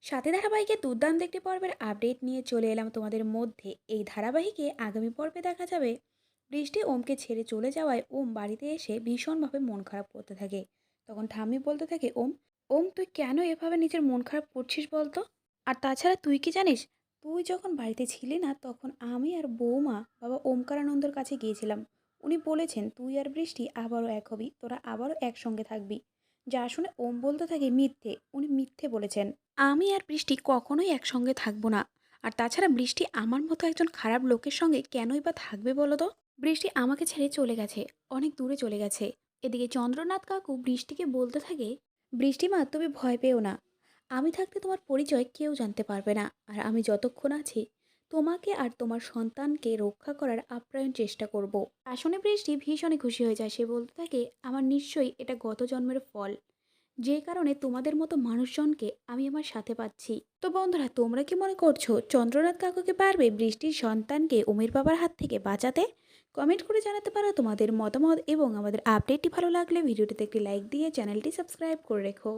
সাথী ধারাবাহিকের দুর্দান্ত একটি পর্বের আপডেট নিয়ে চলে এলাম তোমাদের মধ্যে। এই ধারাবাহিকে আগামী পর্বে দেখা যাবে বৃষ্টি ওমকে ছেড়ে চলে যাওয়ায় ওম বাড়িতে এসে ভীষণভাবে মন খারাপ করতে থাকে। তখন ঠাম্মি বলতে থাকে, ওম ওম তুই কেন এভাবে নিজের মন খারাপ করছিস বলতো? আর তাছাড়া তুই কি জানিস, তুই যখন বাড়িতে ছিলি না তখন আমি আর বৌমা বাবা ওমকারানন্দর কাছে গিয়েছিলাম। উনি বলেছেন তুই আর বৃষ্টি আবারও এক হবি, তোরা আবারও একসঙ্গে থাকবি। যা শুনে ওম বলতে থাকে মিথ্যে, উনি মিথ্যে বলেছেন। আমি আর বৃষ্টি কখনোই একসঙ্গে থাকবো না। আর তাছাড়া বৃষ্টি আমার মতো একজন খারাপ লোকের সঙ্গে কেনই বা থাকবে বলো তো? বৃষ্টি আমাকে ছেড়ে চলে গেছে, অনেক দূরে চলে গেছে। এদিকে চন্দ্রনাথ কাকু বৃষ্টিকে বলতে থাকে, বৃষ্টিমা তুমি ভয় পেও না, আমি থাকতে তোমার পরিচয় কেউ জানতে পারবে না। আর আমি যতক্ষণ আছি তোমাকে আর তোমার সন্তানকে রক্ষা করার আপ্রাণ চেষ্টা করব। আসলে বৃষ্টি ভীষণই খুশি হয়ে যায়, সে বলতে থাকে আমার নিশ্চয়ই এটা গত জন্মের ফল, যে কারণে তোমাদের মতো মানুষজনকে আমি আমার সাথে পাচ্ছি। তো বন্ধুরা, তোমরা কি মনে করছো চন্দ্রনাথ কাকুকে পারবে বৃষ্টির সন্তানকে উমের বাবার হাত থেকে বাঁচাতে? কমেন্ট করে জানাতে পারো তোমাদের মতামত, এবং আমাদের আপডেটটি ভালো লাগলে ভিডিওটিতে একটি লাইক দিয়ে চ্যানেলটি সাবস্ক্রাইব করে রেখো।